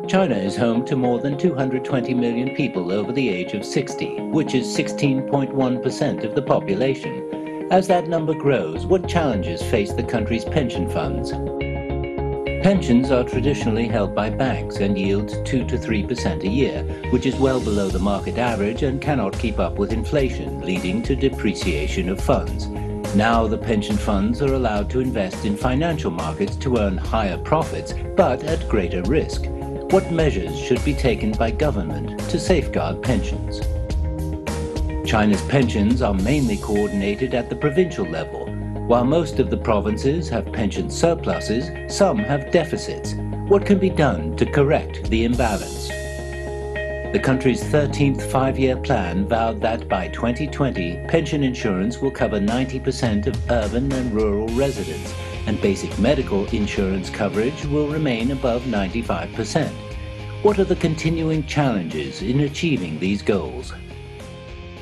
China is home to more than 220 million people over the age of 60, which is 16.1% of the population. As that number grows, what challenges face the country's pension funds? Pensions are traditionally held by banks and yield 2 to 3% a year, which is well below the market average and cannot keep up with inflation, leading to depreciation of funds. Now the pension funds are allowed to invest in financial markets to earn higher profits, but at greater risk. What measures should be taken by government to safeguard pensions? China's pensions are mainly coordinated at the provincial level. While most of the provinces have pension surpluses, some have deficits. What can be done to correct the imbalance? The country's 13th five-year plan vowed that by 2020, pension insurance will cover 90% of urban and rural residents, and basic medical insurance coverage will remain above 95%. What are the continuing challenges in achieving these goals?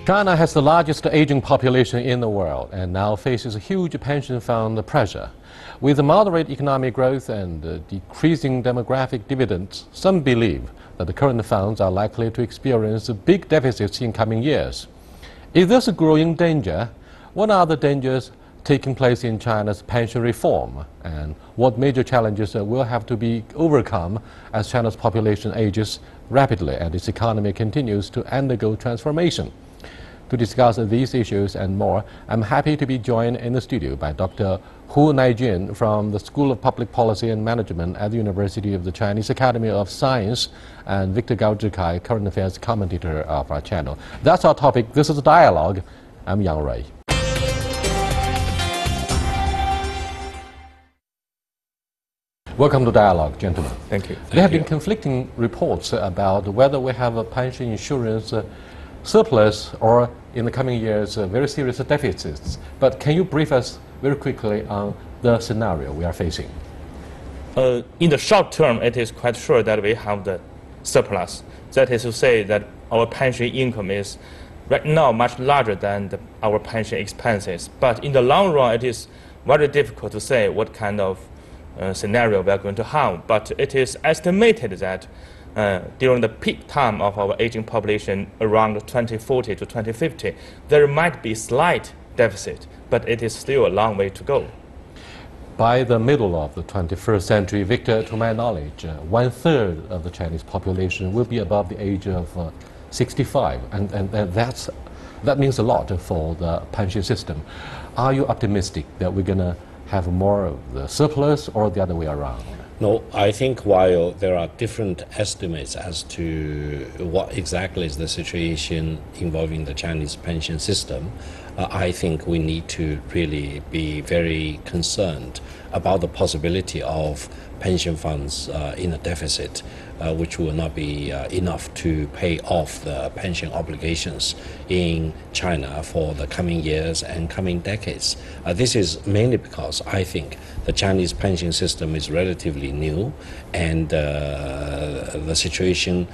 China has the largest aging population in the world and now faces huge pension fund pressure. With moderate economic growth and decreasing demographic dividends, some believe that the current funds are likely to experience big deficits in coming years. Is this a growing danger? What are the dangers taking place in China's pension reform, and what major challenges will have to be overcome as China's population ages rapidly and its economy continues to undergo transformation? To discuss these issues and more, I'm happy to be joined in the studio by Dr. Naijun from the School of Public Policy and Management at the University of the Chinese Academy of Science, and Victor Gao Zhikai, current affairs commentator of our channel. That's our topic. This is Dialogue. I'm Yang Rui. Welcome to Dialogue, gentlemen. Thank you. There have been conflicting reports about whether we have a pension insurance surplus or, in the coming years, very serious deficits. But can you brief us very quickly on the scenario we are facing? In the short term, it is quite sure that we have the surplus. That is to say that our pension income is right now much larger than our pension expenses. But in the long run, it is very difficult to say what kind of scenario we are going to have, but it is estimated that during the peak time of our aging population around 2040 to 2050, there might be slight deficit, but it is still a long way to go. By the middle of the 21st century, Victor, to my knowledge, 1/3 of the Chinese population will be above the age of 65, and that means a lot for the pension system. Are you optimistic that we're going to have more of the surplus or the other way around? No, I think while there are different estimates as to what exactly is the situation involving the Chinese pension system, I think we need to really be very concerned about the possibility of pension funds in a deficit, which will not be enough to pay off the pension obligations in China for the coming years and coming decades. This is mainly because I think the Chinese pension system is relatively new, and the situation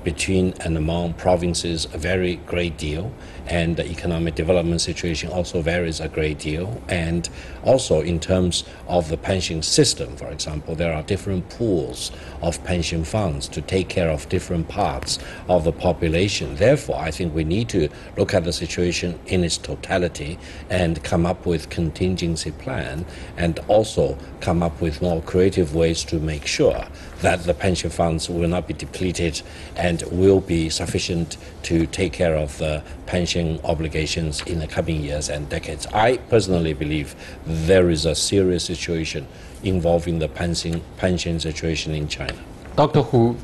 between and among provinces a very great deal, and the economic development situation also varies a great deal. And also in terms of the pension system, for example, there are different pools of pension funds to take care of different parts of the population. Therefore, I think we need to look at the situation in its totality and come up with contingency plan, and also come up with more creative ways to make sure that the pension funds will not be depleted and will be sufficient to take care of the pension obligations in the coming years and decades. I personally believe there is a serious situation involving the pension situation in China. Dr. Hu,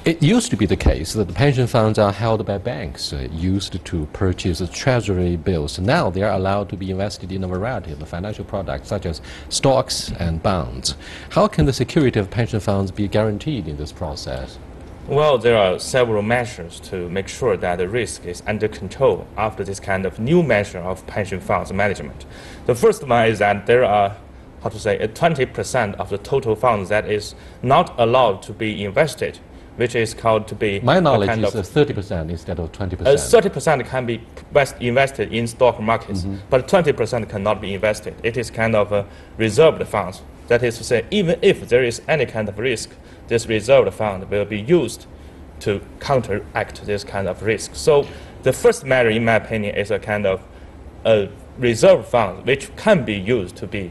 it used to be the case that the pension funds are held by banks used to purchase treasury bills. Now they are allowed to be invested in a variety of financial products such as stocks and bonds. How can the security of pension funds be guaranteed in this process? Well, there are several measures to make sure that the risk is under control after this kind of new measure of pension funds management. The first one is that there are, 20% of the total funds that is not allowed to be invested which is called to be my knowledge kind is of 30% instead of 20%. 30% can be invested in stock markets, but 20% cannot be invested. It is kind of a reserved funds. That is to say, even if there is any kind of risk, this reserved fund will be used to counteract this kind of risk. So the first measure, in my opinion, is a kind of a reserve fund which can be used to be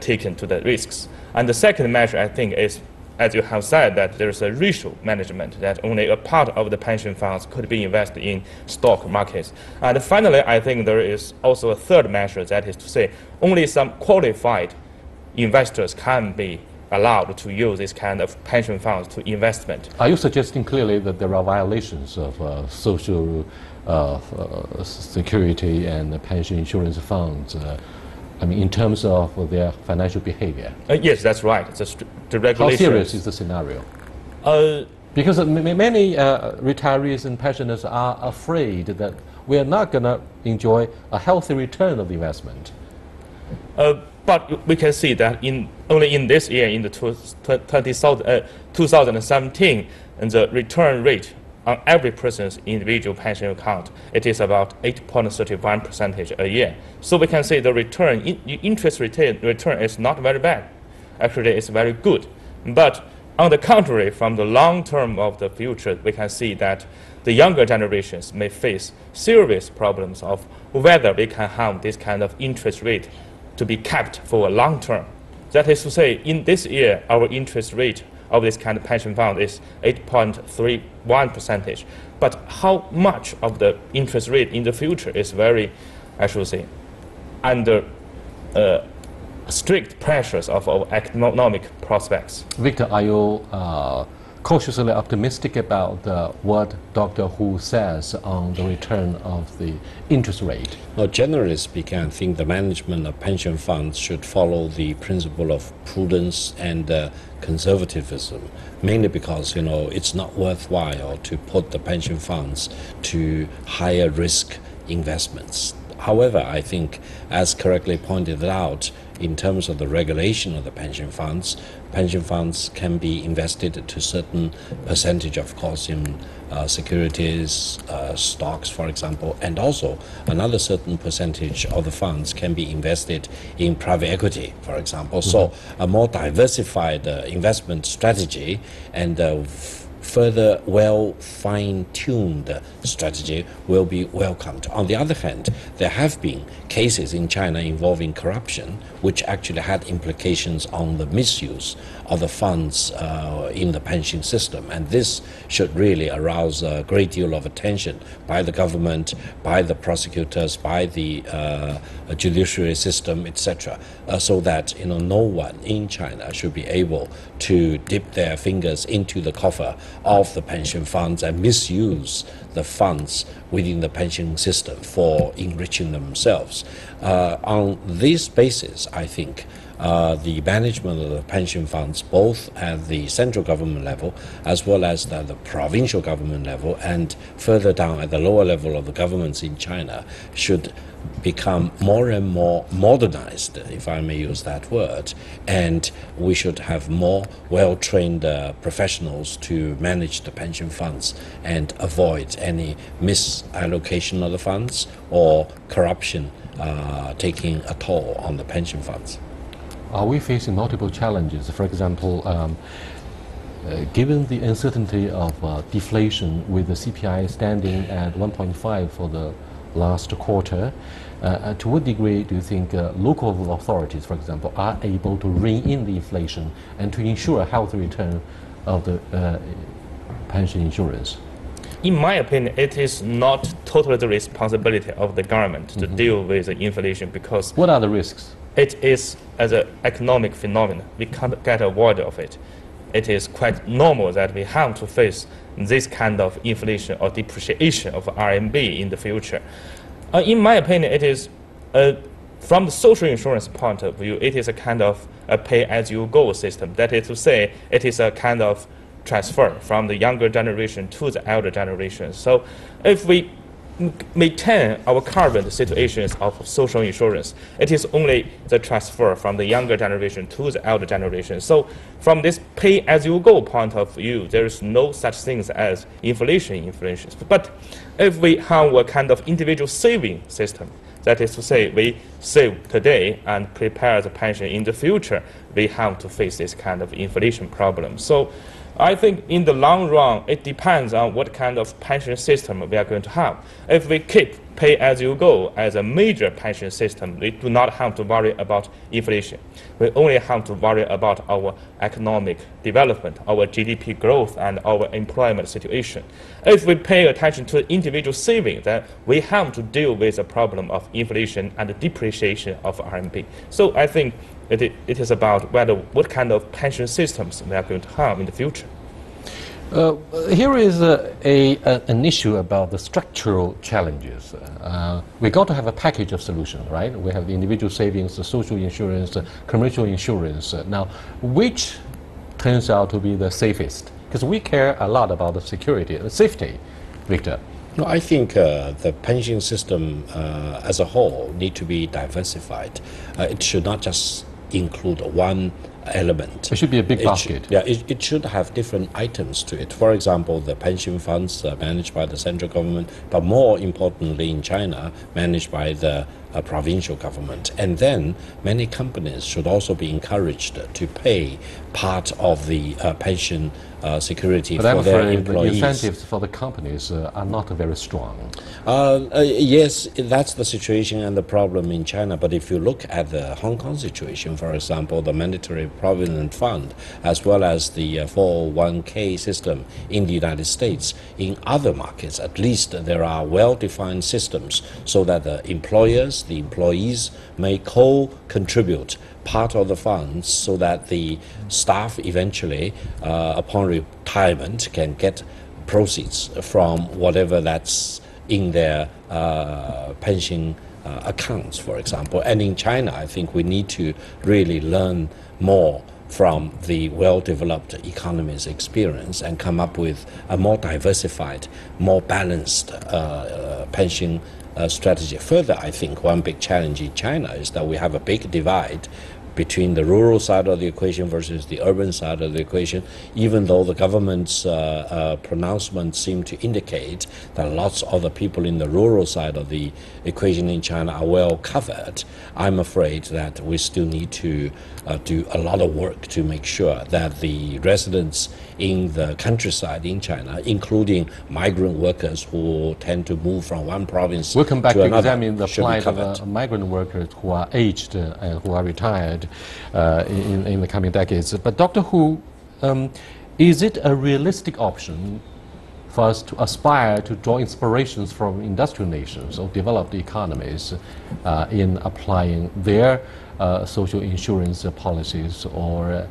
taken to the risks. And the second measure, I think, is, as you have said, that there is a ratio management, that only a part of the pension funds could be invested in stock markets. And finally, I think there is also a third measure, that is to say, only some qualified investors can be allowed to use this kind of pension funds to investment. Are you suggesting clearly that there are violations of social security and pension insurance funds? I mean, in terms of their financial behavior? Yes, that's right. The regulations. How serious is the scenario? Because many retirees and pensioners are afraid that we are not going to enjoy a healthy return of the investment. But we can see that only in this year, in the 2017, and the return rate on every person's individual pension account, it is about 8.31% a year. So we can say the return, interest return is not very bad. Actually, it's very good. But on the contrary, from the long term of the future, we can see that the younger generations may face serious problems of whether we can have this kind of interest rate to be kept for a long term. That is to say, in this year, our interest rate of this kind of pension fund is 8.31%. But how much of the interest rate in the future is very, I should say, under strict pressures of our economic prospects. Victor, are you cautiously optimistic about what Dr. Hu says on the return of the interest rate? Well, generally speaking, I think the management of pension funds should follow the principle of prudence and conservatism, mainly because, you know, it's not worthwhile to put the pension funds to higher risk investments. However, I think, as correctly pointed out, in terms of the regulation of the pension funds can be invested to a certain percentage, of course, in securities, stocks, for example, and also another certain percentage of the funds can be invested in private equity, for example. So a more diversified investment strategy and further well fine-tuned strategy will be welcomed. On the other hand, there have been cases in China involving corruption, which actually had implications on the misuse of the funds in the pension system. And this should really arouse a great deal of attention by the government, by the prosecutors, by the judiciary system, etc., so that, you know, no one in China should be able to dip their fingers into the coffer of the pension funds and misuse the funds within the pension system for enriching themselves. On this basis, I think the management of the pension funds, both at the central government level as well as at the provincial government level and further down at the lower level of the governments in China, should become more and more modernized, if I may use that word, and we should have more well-trained professionals to manage the pension funds and avoid any misallocation of the funds or corruption taking a toll on the pension funds. Are we facing multiple challenges? For example, given the uncertainty of deflation with the CPI standing at 1.5 for the last quarter, to what degree do you think local authorities, for example, are able to rein in the inflation and to ensure a healthy return of the pension insurance? In my opinion, it is not totally the responsibility of the government to deal with the inflation, because what are the risks? It is as an economic phenomenon. We can't get avoid of it. It is quite normal that we have to face this kind of inflation or depreciation of RMB in the future. In my opinion, it is, from the social insurance point of view, it is a kind of a pay-as-you-go system. That is to say, it is a kind of transfer from the younger generation to the elder generation. So if we maintain our current situations of social insurance. It is only the transfer from the younger generation to the elder generation. So from this pay-as-you-go point of view, there is no such things as inflation. But if we have a kind of individual saving system, that is to say, we save today and prepare the pension in the future, we have to face this kind of inflation problem. So I think in the long run, it depends on what kind of pension system we are going to have. If we keep pay-as-you-go as a major pension system, we do not have to worry about inflation. We only have to worry about our economic development, our GDP growth, and our employment situation. If we pay attention to individual saving, then we have to deal with the problem of inflation and the depreciation of RMB. So I think it is about what kind of pension systems we are going to have in the future. Here is an issue about the structural challenges. We got to have a package of solutions, right? We have the individual savings, the social insurance, commercial insurance. Now, which turns out to be the safest? Because we care a lot about the security, the safety, Victor. No, I think the pension system as a whole need to be diversified. It should not just include one element. It should be a big basket. It should have different items to it. For example, the pension funds managed by the central government, but more importantly in China, managed by the provincial government. And then many companies should also be encouraged to pay part of the pension security for their employees. The incentives for the companies are not very strong. Yes, that's the situation and the problem in China. But if you look at the Hong Kong situation, for example, the Mandatory Provident Fund, as well as the 401k system in the United States, in other markets, at least there are well-defined systems so that the employers, the employees may co-contribute part of the funds so that the staff eventually, upon retirement, can get proceeds from whatever that's in their pension accounts, for example. And in China, I think we need to really learn more from the well-developed economy's experience and come up with a more diversified, more balanced pension strategy. Further, I think one big challenge in China is that we have a big divide between the rural side of the equation versus the urban side of the equation, even though the government's pronouncements seem to indicate that lots of the people in the rural side of the equation in China are well covered. I'm afraid that we still need to do a lot of work to make sure that the residents in the countryside in China, including migrant workers who tend to move from one province we'll come back to another, examine the plight of migrant workers who are aged and who are retired in the coming decades. But Dr. Hu, is it a realistic option for us to aspire to draw inspirations from industrial nations or developed economies in applying their social insurance policies, or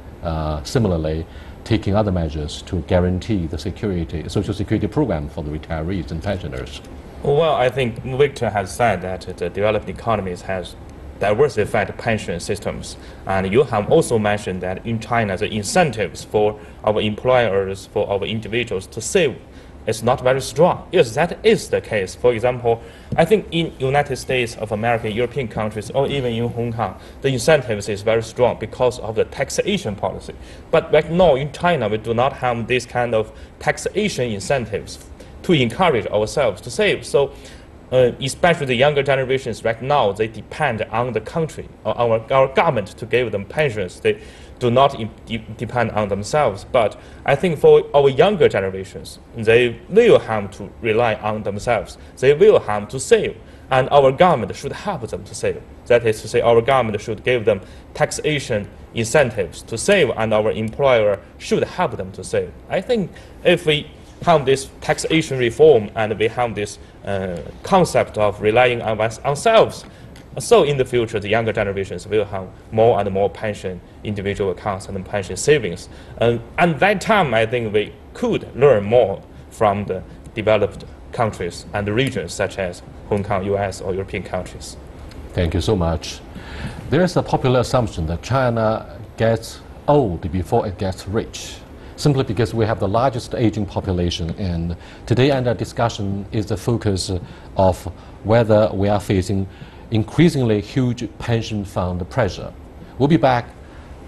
similarly taking other measures to guarantee the social security program for the retirees and pensioners? Well, I think Victor has said that the developed economies has diversified pension systems. And you have also mentioned that in China, the incentives for our employers, for our individuals to save is not very strong. Yes, that is the case. For example, I think in United States of America, European countries, or even in Hong Kong, the incentives is very strong because of the taxation policy. But right now in China, we do not have this kind of taxation incentives to encourage ourselves to save. So especially the younger generations right now, they depend on the country, or our government to give them pensions. They do not depend on themselves. But I think for our younger generations, they will have to rely on themselves. They will have to save. And our government should help them to save. That is to say, our government should give them taxation incentives to save, and our employer should help them to save. I think if we have this taxation reform and we have this concept of relying on ourselves, so in the future, the younger generations will have more and more pension individual accounts and pension savings. And at that time, I think we could learn more from the developed countries and the regions such as Hong Kong, US, or European countries. Thank you so much. There is a popular assumption that China gets old before it gets rich. simply because we have the largest aging population, and today under discussion is the focus of whether we are facing increasingly huge pension fund pressure. We'll be back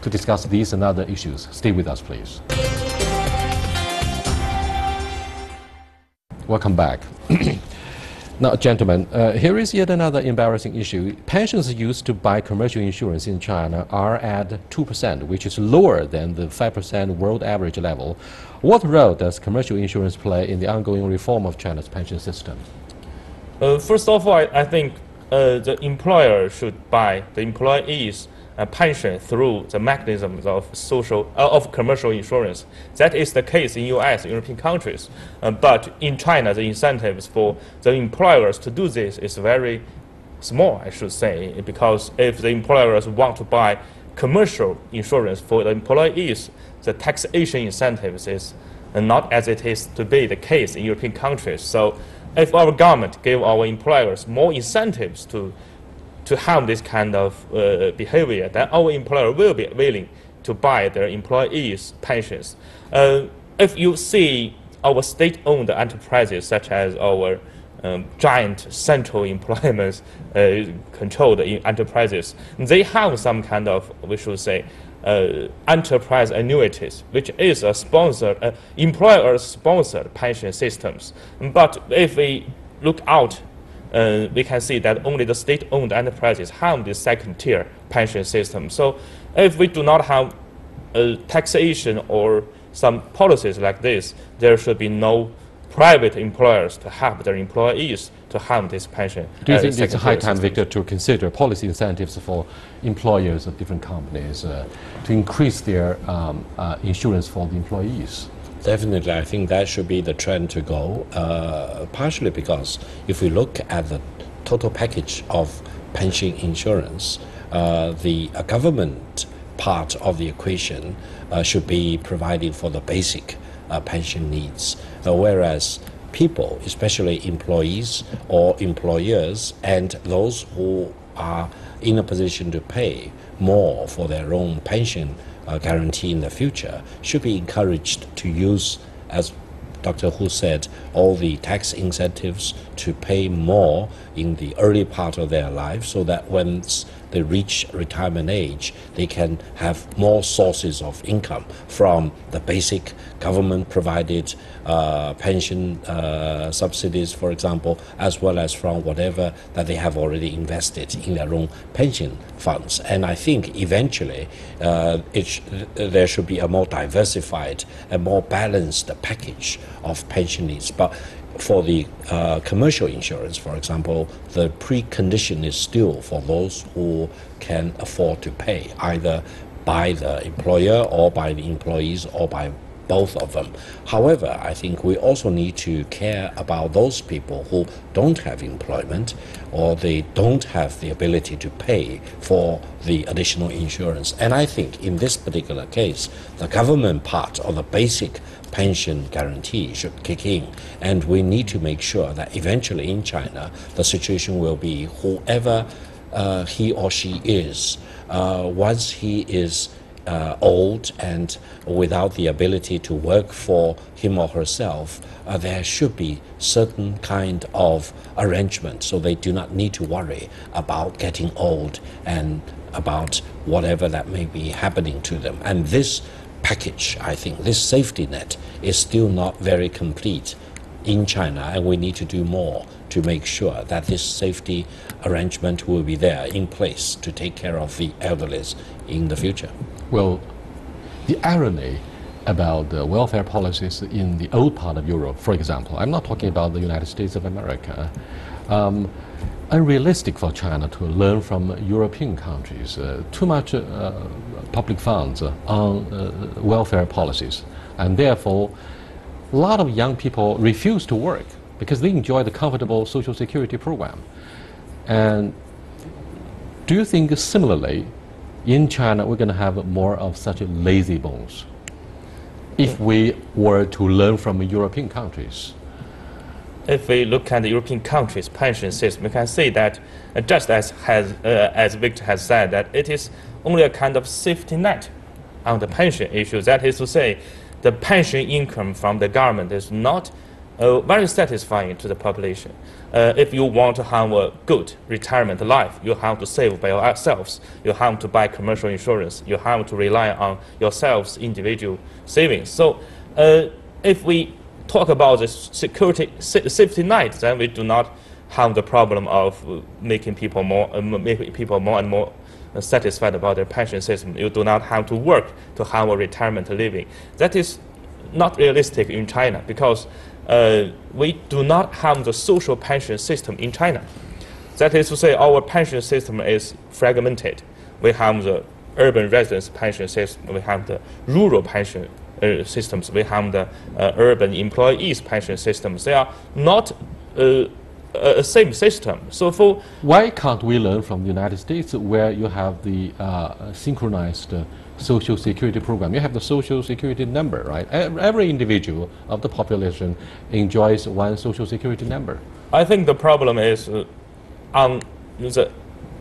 to discuss these and other issues. Stay with us, please. Welcome back. Now, gentlemen, here is yet another embarrassing issue. Pensions used to buy commercial insurance in China are at 2%, which is lower than the 5% world average level. What role does commercial insurance play in the ongoing reform of China's pension system? First of all, I think the employer should buy the employees' pension through the mechanisms of commercial insurance. That is the case in U.S., European countries. But in China, the incentives for the employers to do this is very small, I should say, because if the employers want to buy commercial insurance for the employees, the taxation incentives is not as it is to be the case in European countries. So if our government give our employers more incentives to harm this kind of behavior, then our employer will be willing to buy their employees' pensions. If you see our state-owned enterprises, such as our giant central employment controlled enterprises, they have some kind of, we should say, enterprise annuities, which is a sponsored, employer-sponsored pension systems. But if we look out, we can see that only the state-owned enterprises have this second-tier pension system. So if we do not have taxation or some policies like this, there should be no private employers to help their employees to have this pension. Do you think it's a high time, Victor, to consider policy incentives for employers of different companies to increase their insurance for the employees? Definitely, I think that should be the trend to go, partially because if we look at the total package of pension insurance, the government part of the equation should be providing for the basic pension needs, whereas people, especially employees or employers and those who are in a position to pay more for their own pension guarantee in the future, should be encouraged to use, as Dr. Hu said, all the tax incentives to pay more in the early part of their life, so that once they reach retirement age, they can have more sources of income from the basic government-provided pension subsidies, for example, as well as from whatever that they have already invested in their own pension funds. And I think eventually there should be a more diversified and more balanced package of pension needs. But for the commercial insurance, for example, the precondition is still for those who can afford to pay, either by the employer or by the employees or by both of them. However, I think we also need to care about those people who don't have employment or they don't have the ability to pay for the additional insurance. And I think in this particular case, the government part of the basic pension guarantee should kick in, and we need to make sure that eventually in China the situation will be whoever he or she is, once he is old and without the ability to work for him or herself, there should be certain kind of arrangement so they do not need to worry about getting old and about whatever that may be happening to them. And this package, I think, this safety net is still not very complete in China, and we need to do more to make sure that this safety arrangement will be there in place to take care of the elderly in the future. Well, the irony about the welfare policies in the old part of Europe, for example, I'm not talking about the United States of America, unrealistic for China to learn from European countries. Too much public funds on welfare policies, and therefore a lot of young people refuse to work because they enjoy the comfortable social security program. And do you think similarly in China we're going to have more of such lazy bones if we were to learn from European countries? If we look at the European countries' pension system, we can see that just as Victor has said, that it is only a kind of safety net on the pension issue. That is to say, the pension income from the government is not very satisfying to the population. If you want to have a good retirement life, you have to save by yourselves. You have to buy commercial insurance. You have to rely on yourselves' individual savings. So if we talk about the safety net, then we do not have the problem of making people more and more satisfied about their pension system. You do not have to work to have a retirement living. That is not realistic in China because we do not have the social pension system in China. That is to say, our pension system is fragmented. We have the urban residence pension system, we have the rural pension systems, we have the urban employees pension systems. They are not a same system. So for why can't we learn from the United States, where you have the synchronized social security program? You have the social security number, right? Every individual of the population enjoys one social security number. I think the problem is on the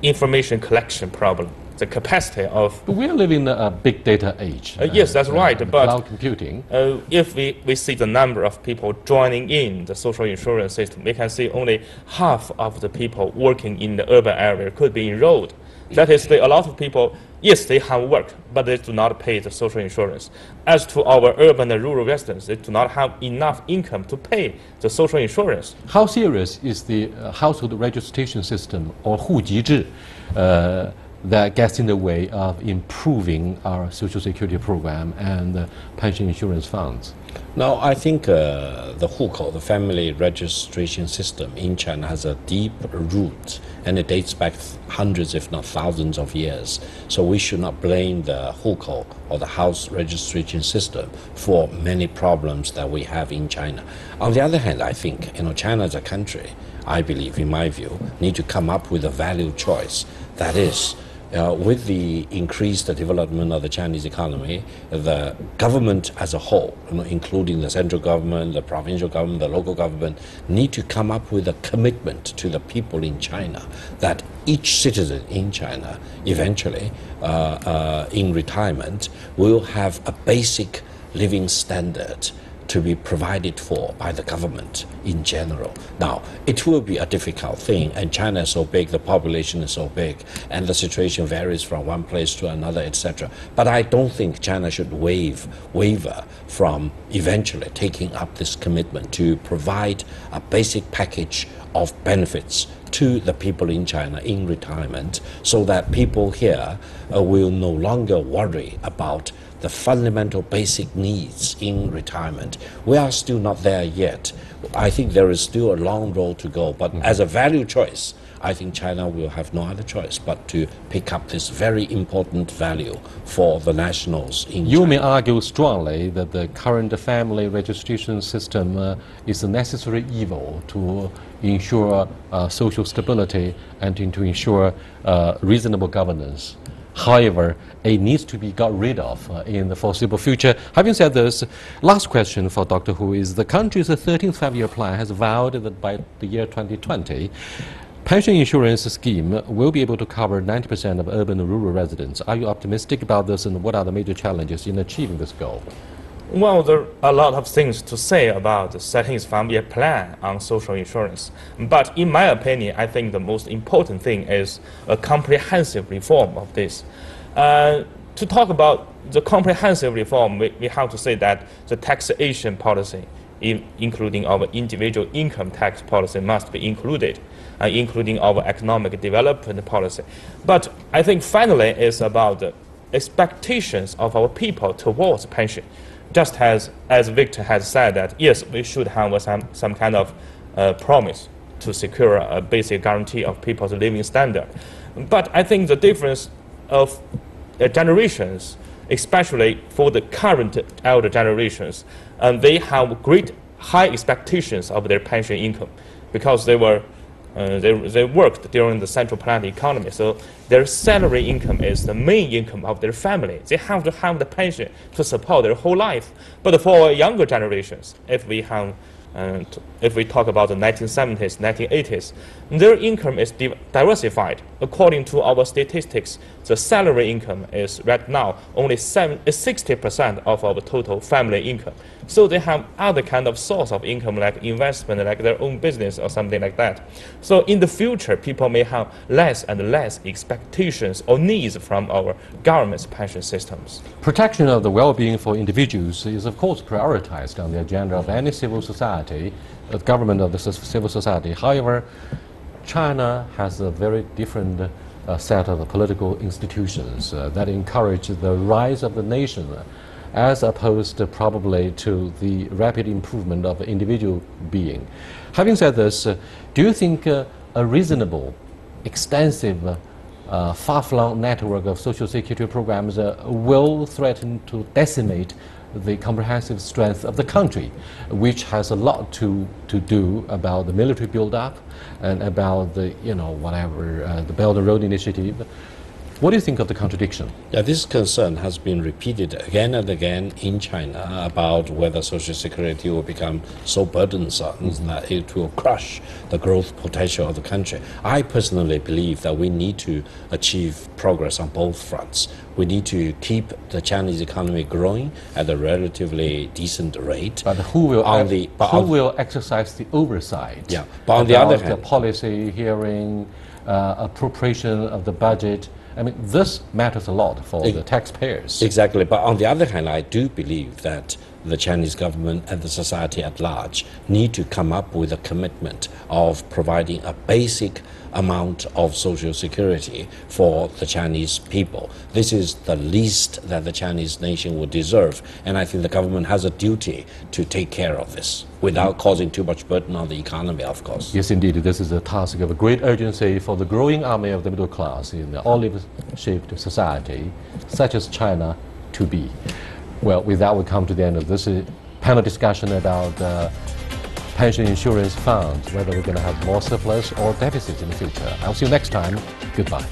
information collection problem, the capacity of... We're living in a big data age. Yes, that's right. But cloud computing. If we see the number of people joining in the social insurance system, we can see only half of the people working in the urban area could be enrolled. That is, a lot of people, yes, they have work, but they do not pay the social insurance. As to our urban and rural residents, they do not have enough income to pay the social insurance. How serious is the household registration system, or 户籍制, that gets in the way of improving our social security program and pension insurance funds? Now, I think the hukou, the family registration system in China, has a deep root, and it dates back hundreds, if not thousands of years. So we should not blame the hukou or the house registration system for many problems that we have in China. On the other hand, I think China as a country, I believe, in my view, need to come up with a value choice. That is, with the increased development of the Chinese economy, the government as a whole, including the central government, the provincial government, the local government, need to come up with a commitment to the people in China that each citizen in China, eventually, in retirement, will have a basic living standard to be provided for by the government in general. Now, it will be a difficult thing, and China is so big, the population is so big, and the situation varies from one place to another, etc. But I don't think China should waver from eventually taking up this commitment to provide a basic package of benefits to the people in China in retirement, so that people here will no longer worry about the fundamental basic needs in retirement. We are still not there yet. I think there is still a long road to go, but as a value choice, I think China will have no other choice but to pick up this very important value for the nationals in China. You may argue strongly that the current family registration system is a necessary evil to ensure social stability and to ensure reasonable governance. However, it needs to be got rid of in the foreseeable future. Having said this, last question for Dr. Hu is, the country's 13th five-year plan has vowed that by the year 2020, pension insurance scheme will be able to cover 90% of urban and rural residents. Are you optimistic about this, and what are the major challenges in achieving this goal? Well, there are a lot of things to say about the 13th five-year plan on social insurance. But in my opinion, I think the most important thing is a comprehensive reform of this. To talk about the comprehensive reform, we have to say that the taxation policy, including our individual income tax policy, must be included, including our economic development policy. But I think finally it's about the expectations of our people towards pension. Just as Victor has said that, yes, we should have some kind of promise to secure a basic guarantee of people's living standard. But I think the difference of generations, especially for the current elder generations, they have great high expectations of their pension income because they worked during the central planned economy, so their salary income is the main income of their family. They have to have the pension to support their whole life. But for younger generations, if we have And if we talk about the 1970s, 1980s, their income is diversified. According to our statistics, the salary income is right now only 60% of our total family income. So they have other kind of source of income like investment, like their own business or something like that. So in the future, people may have less and less expectations or needs from our government's pension systems. Protection of the well-being for individuals is, of course, prioritized on the agenda of any civil society, government of the civil society. However, China has a very different set of political institutions that encourage the rise of the nation as opposed probably to the rapid improvement of individual being. Having said this, do you think a reasonable, extensive, far-flung network of social security programs will threaten to decimate the comprehensive strength of the country, which has a lot to do about the military build-up and about the, the Belt and Road Initiative? What do you think of the contradiction? Yeah, this concern has been repeated again and again in China about whether Social Security will become so burdensome that it will crush the growth potential of the country. I personally believe that we need to achieve progress on both fronts. We need to keep the Chinese economy growing at a relatively decent rate. But who will exercise the oversight? Yeah, but on the other hand, the policy hearing, appropriation of the budget. I mean, this matters a lot for the taxpayers. Exactly. But on the other hand, I do believe that the Chinese government and the society at large need to come up with a commitment of providing a basic amount of social security for the Chinese people. This is the least that the Chinese nation would deserve, and I think the government has a duty to take care of this without causing too much burden on the economy, of course. Yes, indeed, this is a task of a great urgency for the growing army of the middle class in the olive-shaped society, such as China, to be. Well, with that, we come to the end of this panel discussion about pension insurance funds, whether we're going to have more surplus or deficits in the future. I'll see you next time. Goodbye.